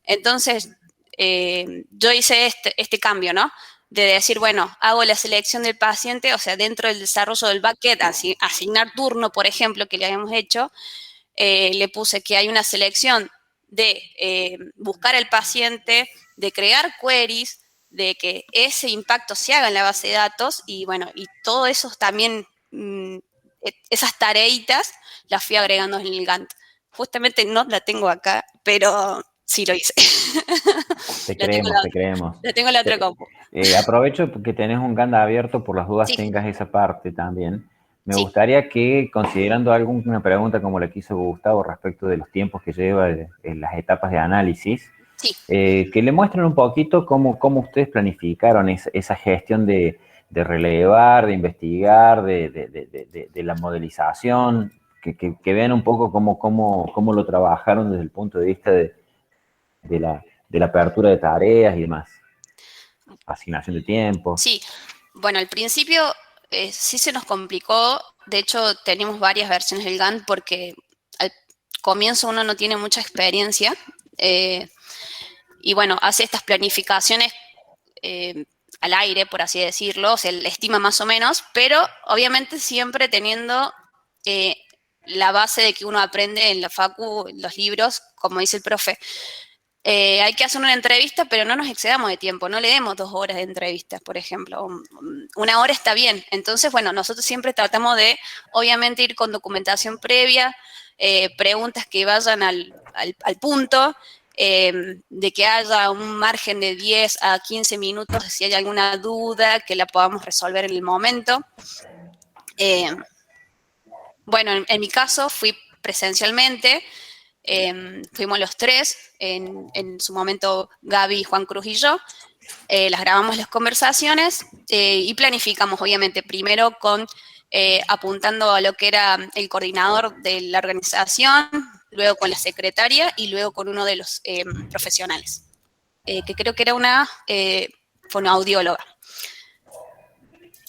Entonces, yo hice este cambio, ¿no? De decir, bueno, hago la selección del paciente, o sea, dentro del desarrollo del backend, asignar turno, por ejemplo, que le habíamos hecho, le puse que hay una selección de buscar al paciente, de crear queries, de que ese impacto se haga en la base de datos y bueno, y todo eso también, esas tareitas las fui agregando en el Gantt. Justamente no la tengo acá, pero sí lo hice. Te creemos. La tengo en la otra compu. Aprovecho que tenés un Gantt abierto, por las dudas Sí. tengas esa parte también. Me Sí. gustaría que, considerando alguna pregunta como la que hizo Gustavo respecto de los tiempos que lleva en las etapas de análisis, Sí. que le muestren un poquito cómo ustedes planificaron esa gestión de relevar, de investigar, de la modelización, que vean un poco cómo lo trabajaron desde el punto de vista de la apertura de tareas y demás. Asignación de tiempo. Sí, bueno, al principio sí se nos complicó. De hecho, tenemos varias versiones del Gantt porque al comienzo uno no tiene mucha experiencia y bueno, hace estas planificaciones al aire, por así decirlo, o sea, le estima más o menos, pero obviamente siempre teniendo la base de que uno aprende en la facu, en los libros, como dice el profe. Hay que hacer una entrevista, pero no nos excedamos de tiempo, no le demos 2 horas de entrevista, por ejemplo. 1 hora está bien. Entonces, bueno, nosotros siempre tratamos de, obviamente, ir con documentación previa, preguntas que vayan al punto, de que haya un margen de 10 a 15 minutos si hay alguna duda, que la podamos resolver en el momento. Bueno, en mi caso fui presencialmente. Fuimos los 3, en su momento Gaby, Juan Cruz y yo, las grabamos las conversaciones y planificamos obviamente primero apuntando a lo que era el coordinador de la organización, luego con la secretaria y luego con uno de los profesionales, que creo que era una fonoaudióloga.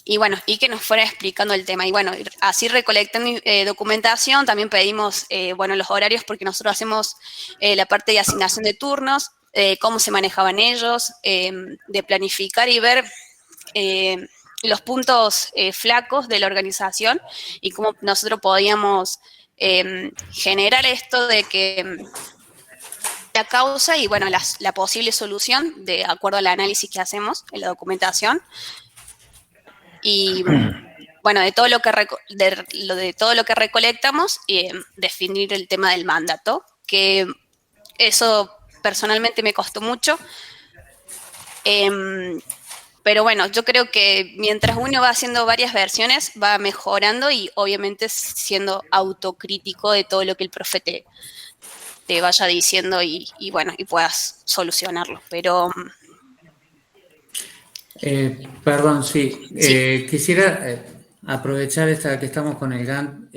Y bueno, y que nos fuera explicando el tema. Y bueno, así recolectando documentación, también pedimos, bueno, los horarios, porque nosotros hacemos la parte de asignación de turnos, cómo se manejaban ellos, de planificar y ver los puntos flacos de la organización y cómo nosotros podíamos generar esto de que la causa y, bueno, la posible solución de acuerdo al análisis que hacemos en la documentación. Y, bueno, de todo lo que recolectamos, definir el tema del mandato, que eso personalmente me costó mucho. Pero bueno, yo creo que mientras uno va haciendo varias versiones, va mejorando y obviamente siendo autocrítico de todo lo que el profe te vaya diciendo y bueno, y puedas solucionarlo. Pero Perdón, sí. Sí. Quisiera aprovechar esta que estamos con el Gantt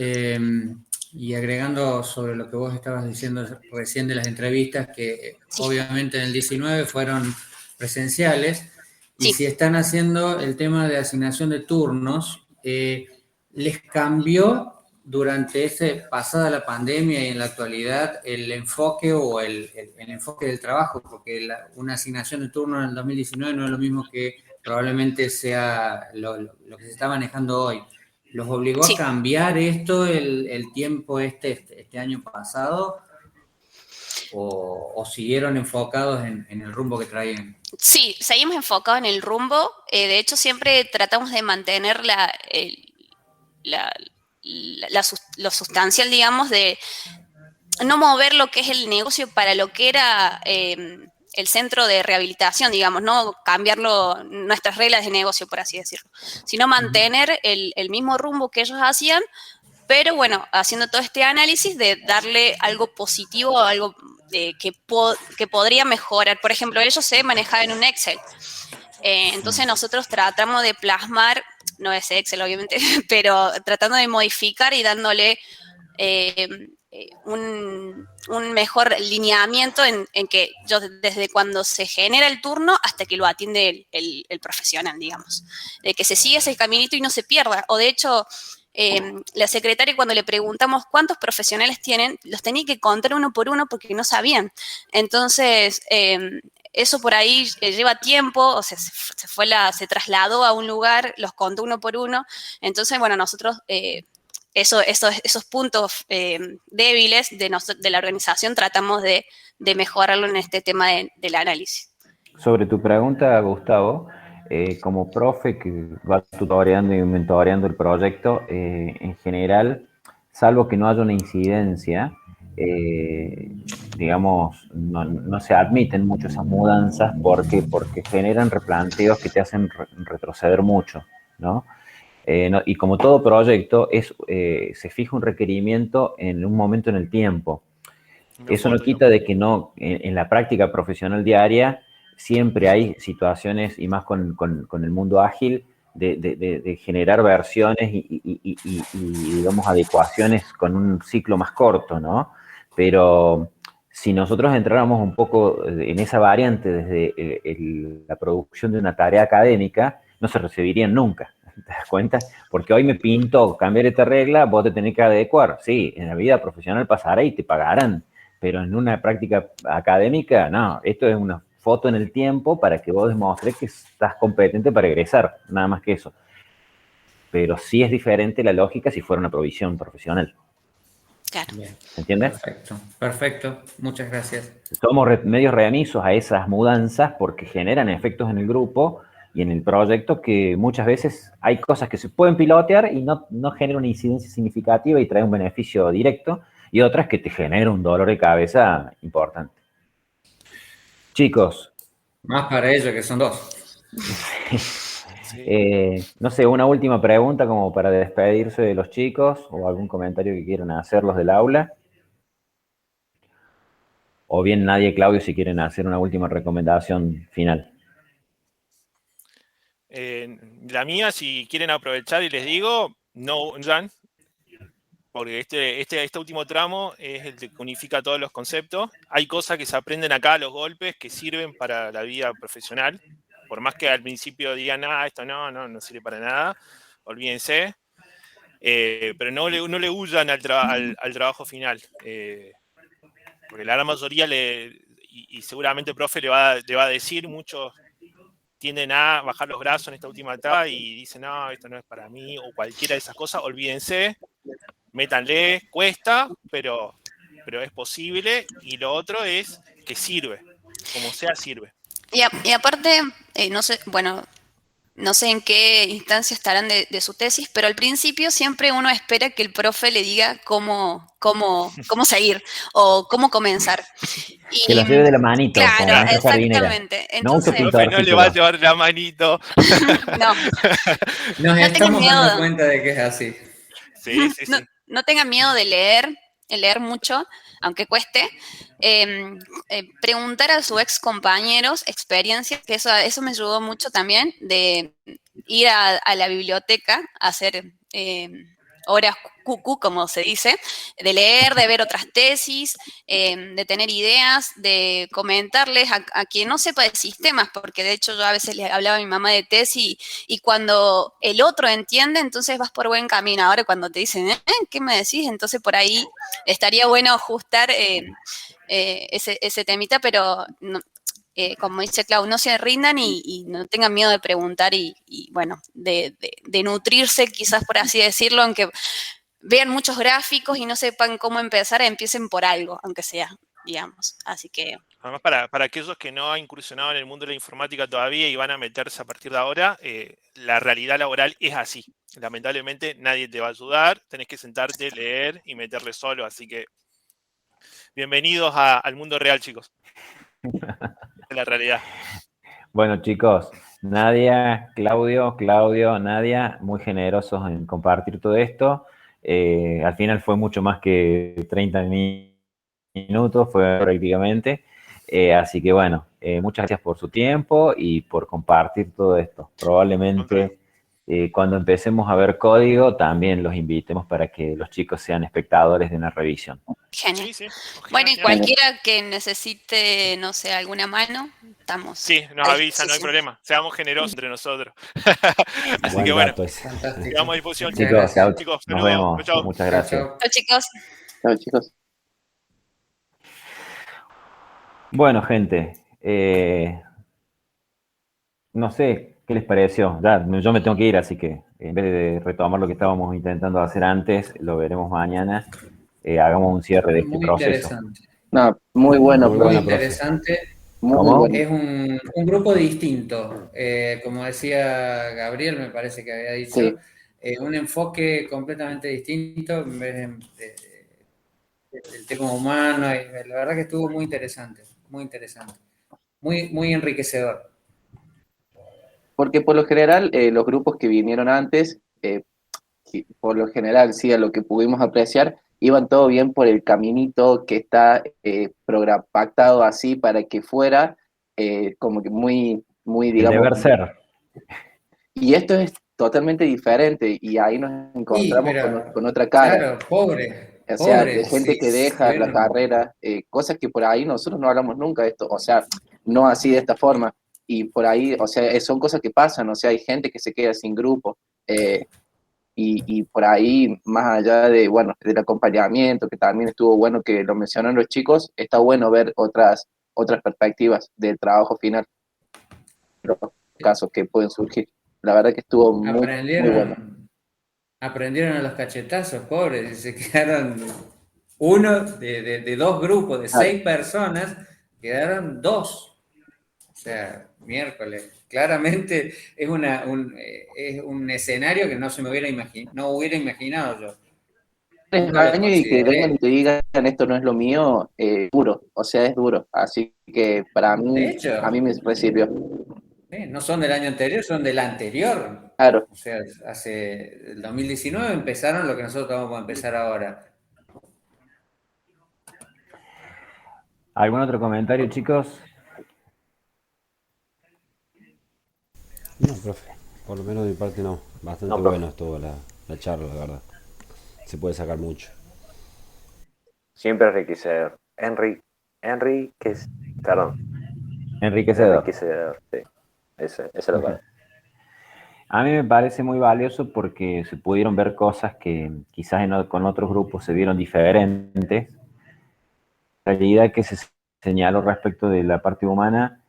y agregando sobre lo que vos estabas diciendo recién de las entrevistas, que Sí. obviamente en el 19 fueron presenciales, y Sí. si están haciendo el tema de asignación de turnos, ¿les cambió durante pasada la pandemia y en la actualidad el enfoque o el enfoque del trabajo? Porque una asignación de turno en el 2019 no es lo mismo que probablemente sea lo que se está manejando hoy. ¿Los obligó a Sí. cambiar esto el tiempo este año pasado? ¿O siguieron enfocados en el rumbo que traían? Sí, seguimos enfocados en el rumbo. De hecho, siempre tratamos de mantener lo sustancial, digamos, de no mover lo que es el negocio para lo que era el centro de rehabilitación, digamos, no cambiarlo, nuestras reglas de negocio, por así decirlo, sino mantener el mismo rumbo que ellos hacían, pero bueno, haciendo todo este análisis de darle algo positivo, algo que podría mejorar. Por ejemplo, ellos se manejaban en un Excel. Entonces nosotros tratamos de plasmar, no es Excel obviamente, pero tratando de modificar y dándole un mejor lineamiento en que yo desde cuando se genera el turno hasta que lo atiende el profesional, digamos. De que se siga ese caminito y no se pierda. O de hecho, la secretaria, cuando le preguntamos cuántos profesionales tienen, los tenía que contar uno por uno porque no sabían. Entonces, eso por ahí lleva tiempo, o sea, se trasladó a un lugar, los contó uno por uno. Entonces, bueno, nosotros esos puntos débiles de la organización tratamos de mejorarlo en este tema del análisis. Sobre tu pregunta, Gustavo, como profe que va tutoreando y mentoreando el proyecto, en general, salvo que no haya una incidencia, digamos, no se admiten mucho esas mudanzas porque generan replanteos que te hacen retroceder mucho, ¿no? Y como todo proyecto, se fija un requerimiento en un momento en el tiempo. Eso no quita de que no, en la práctica profesional diaria, siempre hay situaciones, y más con el mundo ágil, de generar versiones y, digamos, adecuaciones con un ciclo más corto, ¿no? Pero si nosotros entráramos un poco en esa variante desde la producción de una tarea académica, no se recibirían nunca. ¿Te das cuenta? Porque hoy me pinto cambiar esta regla, vos te tenés que adecuar. Sí, en la vida profesional pasará y te pagarán, pero en una práctica académica, no, esto es una foto en el tiempo para que vos demostres que estás competente para egresar, nada más que eso. Pero sí es diferente la lógica si fuera una provisión profesional. Claro. ¿Se entiende? Perfecto, muchas gracias. Somos medios remisos a esas mudanzas porque generan efectos en el grupo y en el proyecto que muchas veces hay cosas que se pueden pilotear y no generan una incidencia significativa y traen un beneficio directo, y otras que te generan un dolor de cabeza importante. Chicos. Más para ellos que son dos. No sé, una última pregunta como para despedirse de los chicos o algún comentario que quieran hacer los del aula. O bien Nadia y Claudio si quieren hacer una última recomendación final. La mía, si quieren aprovechar y les digo, no Jan, porque este último tramo es el que unifica todos los conceptos. Hay cosas que se aprenden acá a los golpes que sirven para la vida profesional. Por más que al principio digan, esto no sirve para nada, olvídense. Pero no le huyan al trabajo final. Porque la gran mayoría y seguramente el profe le va a decir, muchos tienden a bajar los brazos en esta última etapa y dicen, no, esto no es para mí, o cualquiera de esas cosas, olvídense, métanle, cuesta, pero es posible, y lo otro es que sirve, como sea sirve. Y aparte, no sé, bueno, no sé en qué instancia estarán de su tesis, pero al principio siempre uno espera que el profe le diga cómo seguir o cómo comenzar. Que los lleve de la manito, como Claro, maestra jardinera. exactamente. No uso Entonces, El profe no le va a llevar la manito. no, Nos no tengan estamos dando miedo. cuenta de que es así. Sí. No tengan miedo de leer mucho, aunque cueste. Preguntar a sus ex compañeros experiencias, que eso me ayudó mucho también, de ir a la biblioteca a hacer horas cucú, como se dice, de leer, de ver otras tesis, de tener ideas, de comentarles a quien no sepa de sistemas, porque de hecho yo a veces les hablaba a mi mamá de tesis y cuando el otro entiende, entonces vas por buen camino. Ahora cuando te dicen, ¿qué me decís? Entonces por ahí estaría bueno ajustar ese temita, pero no, como dice Clau, no se rindan y no tengan miedo de preguntar y bueno, de nutrirse, quizás por así decirlo, aunque vean muchos gráficos y no sepan cómo empezar, empiecen por algo, aunque sea, digamos. Así que... Además, para aquellos que no han incursionado en el mundo de la informática todavía y van a meterse a partir de ahora, la realidad laboral es así. Lamentablemente nadie te va a ayudar, tenés que sentarte, leer y meterle solo, así que bienvenidos al mundo real, chicos. Es la realidad. Bueno, chicos, Nadia, Claudio, Nadia, muy generosos en compartir todo esto. Al final fue mucho más que 30 minutos, fue prácticamente. Así que bueno, muchas gracias por su tiempo y por compartir todo esto. Probablemente cuando empecemos a ver código, también los invitemos para que los chicos sean espectadores de una revisión. Genial. Sí. Bueno, y cualquiera que necesite, no sé, alguna mano, estamos. Sí, nos avisan, no hay problema. Seamos generosos entre nosotros. Así Buen que bueno, dato ese. quedamos a disposición. Chicos, Chicos, nos saludos. vemos. Chau. Muchas gracias. Chao, chicos. Chao, chicos. Bueno, gente, no sé qué les pareció. Ya, yo me tengo que ir, así que en vez de retomar lo que estábamos intentando hacer antes, lo veremos mañana. Hagamos un cierre de este Muy proceso. interesante. No, muy bueno. Muy interesante. Muy bueno. Es un grupo distinto. Como decía Gabriel, me parece que había dicho, Sí. Un enfoque completamente distinto en vez del tema humano. Y la verdad que estuvo muy interesante, muy enriquecedor. Porque por lo general, los grupos que vinieron antes, por lo general, sí, a lo que pudimos apreciar, iban todo bien por el caminito que está pactado así para que fuera como que muy, El digamos... deber ser. Y esto es totalmente diferente y ahí nos encontramos con otra cara. Claro, pobre. O sea, pobre, de gente sí, que deja la bueno. carrera, cosas que por ahí nosotros no hablamos nunca de esto, o sea, no así de esta forma. Y por ahí, o sea, son cosas que pasan, o sea, hay gente que se queda sin grupo. Y por ahí, más allá de, bueno, del acompañamiento, que también estuvo bueno que lo mencionaron los chicos, está bueno ver otras perspectivas del trabajo final, los casos que pueden surgir. La verdad que estuvo muy bueno. Aprendieron a los cachetazos, pobres, y se quedaron uno de dos grupos de 6 personas, quedaron 2. O sea, miércoles. Claramente es un escenario que no se me hubiera imaginado yo. Nunca lo Y que vengan consideré. y te digan esto no es lo mío, duro, o sea, es duro. Así que para De mí, hecho, a mí me sirvió. no son del año anterior, son del anterior. Claro. O sea, hace el 2019 empezaron lo que nosotros vamos a empezar ahora. ¿Algún otro comentario, chicos? No, profe. Por lo menos de mi parte no. Bastante No, profe. buena estuvo la charla, la verdad. Se puede sacar mucho. Siempre enriquecedor. Enriquecedor, sí. Ese es lo que... A mí me parece muy valioso porque se pudieron ver cosas que quizás con otros grupos se vieron diferentes. La realidad es que se señaló respecto de la parte humana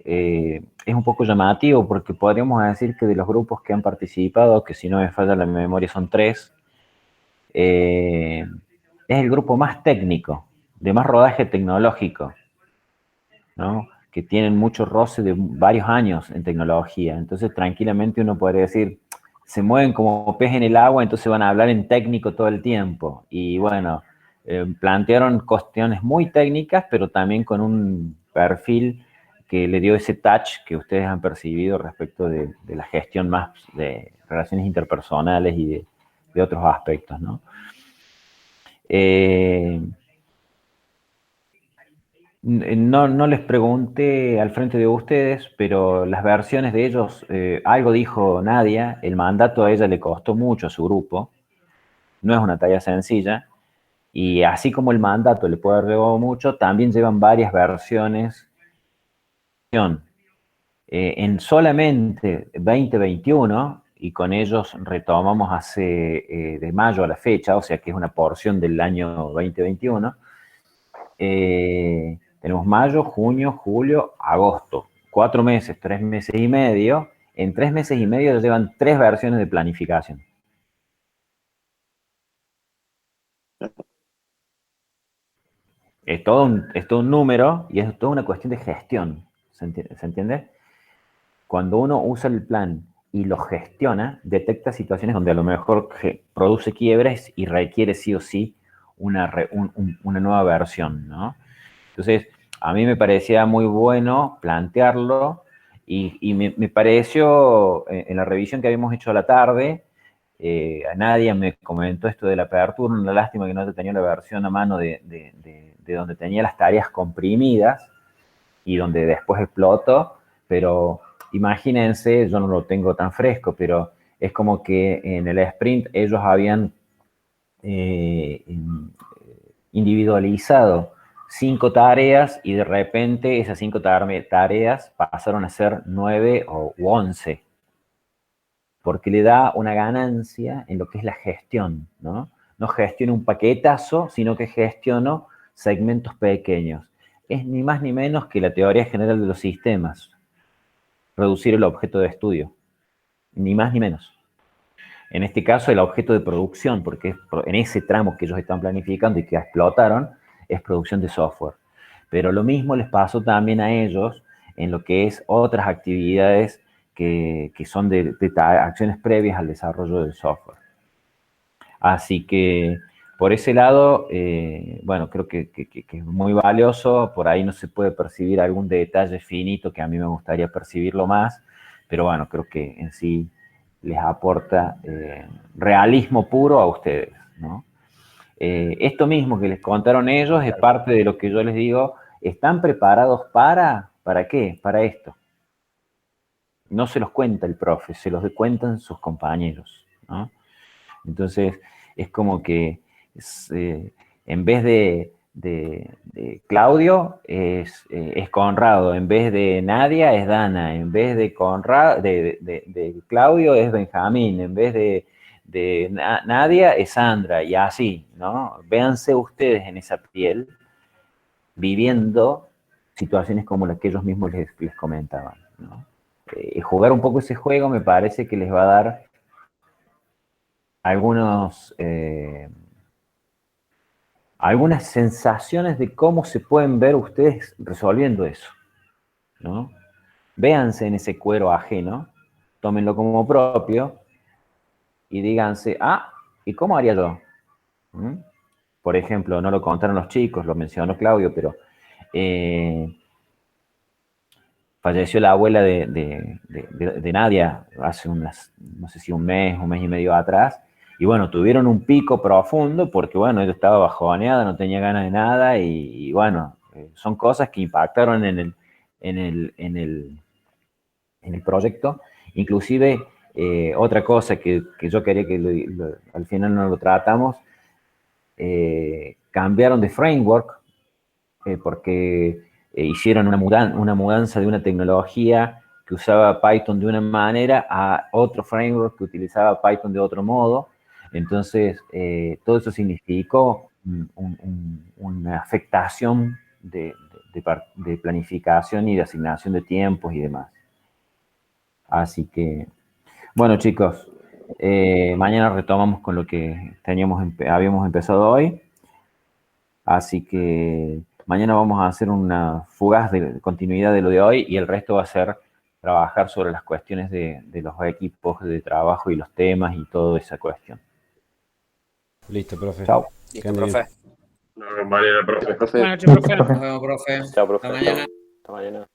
es un poco llamativo, porque podríamos decir que de los grupos que han participado, que si no me falla la memoria son 3, es el grupo más técnico, de más rodaje tecnológico, ¿no? Que tienen mucho roce de varios años en tecnología. Entonces, tranquilamente uno podría decir, se mueven como pez en el agua, entonces van a hablar en técnico todo el tiempo. Y bueno, plantearon cuestiones muy técnicas, pero también con un perfil que le dio ese touch que ustedes han percibido respecto de la gestión más de relaciones interpersonales y de otros aspectos, ¿no? No les pregunté al frente de ustedes, pero las versiones de ellos, algo dijo Nadia, el mandato a ella le costó mucho a su grupo, no es una tarea sencilla, y así como el mandato le puede haber llevado mucho, también llevan varias versiones. En solamente 2021, y con ellos retomamos hace de mayo a la fecha, o sea que es una porción del año 2021, tenemos mayo, junio, julio, agosto. 4 meses, 3 meses y medio. En 3 meses y medio llevan 3 versiones de planificación. Es todo un número y es toda una cuestión de gestión. ¿Se entiende? Cuando uno usa el plan y lo gestiona, detecta situaciones donde a lo mejor produce quiebres y requiere sí o sí una nueva versión, ¿no? Entonces, a mí me parecía muy bueno plantearlo y me pareció, en la revisión que habíamos hecho a la tarde, a Nadia me comentó esto de la apertura, una lástima que no tenía la versión a mano de donde tenía las tareas comprimidas y donde después explotó, pero imagínense, yo no lo tengo tan fresco, pero es como que en el sprint ellos habían individualizado 5 tareas y de repente esas 5 tareas pasaron a ser 9 u 11, porque le da una ganancia en lo que es la gestión, ¿no? No gestiono un paquetazo, sino que gestiono segmentos pequeños. Es ni más ni menos que la teoría general de los sistemas, reducir el objeto de estudio, ni más ni menos. En este caso, el objeto de producción, porque en ese tramo que ellos están planificando y que explotaron, es producción de software. Pero lo mismo les pasó también a ellos en lo que es otras actividades que son de acciones previas al desarrollo del software. Así que, por ese lado, bueno, creo que es muy valioso. Por ahí no se puede percibir algún detalle finito que a mí me gustaría percibirlo más, pero bueno, creo que en sí les aporta realismo puro a ustedes, ¿no? Esto mismo que les contaron ellos es parte de lo que yo les digo. ¿Están preparados para qué? Para esto. No se los cuenta el profe, se los cuentan sus compañeros, ¿no? Entonces, es como que en vez de Claudio es Conrado, en vez de Nadia es Dana, en vez de Conrado, de Claudio es Benjamín, en vez de Nadia es Sandra, y así, ¿no? Véanse ustedes en esa piel, viviendo situaciones como las que ellos mismos les comentaban, ¿no? Jugar un poco ese juego me parece que les va a dar algunas sensaciones de cómo se pueden ver ustedes resolviendo eso, ¿no? Véanse en ese cuero ajeno, tómenlo como propio y díganse, ¿y cómo haría yo? ¿Mm? Por ejemplo, no lo contaron los chicos, lo mencionó Claudio, pero falleció la abuela de Nadia hace no sé si un mes y medio atrás, y bueno, tuvieron un pico profundo porque, bueno, ella estaba bajoneada, no tenía ganas de nada, y bueno, son cosas que impactaron en el proyecto. Inclusive, otra cosa que yo quería que al final no lo tratamos, cambiaron de framework, porque hicieron una mudanza de una tecnología que usaba Python de una manera a otro framework que utilizaba Python de otro modo. Entonces, todo eso significó una afectación de de planificación y de asignación de tiempos y demás. Así que, bueno, chicos, mañana retomamos con lo que habíamos empezado hoy. Así que mañana vamos a hacer una fugaz de continuidad de lo de hoy y el resto va a ser trabajar sobre las cuestiones de los equipos de trabajo y los temas y toda esa cuestión. Listo, profe. Chao. Listo, profe. No, mañana, profe. Buenas noches, profe. Nos vemos, profe. Chao, profe. Hasta mañana. Hasta mañana.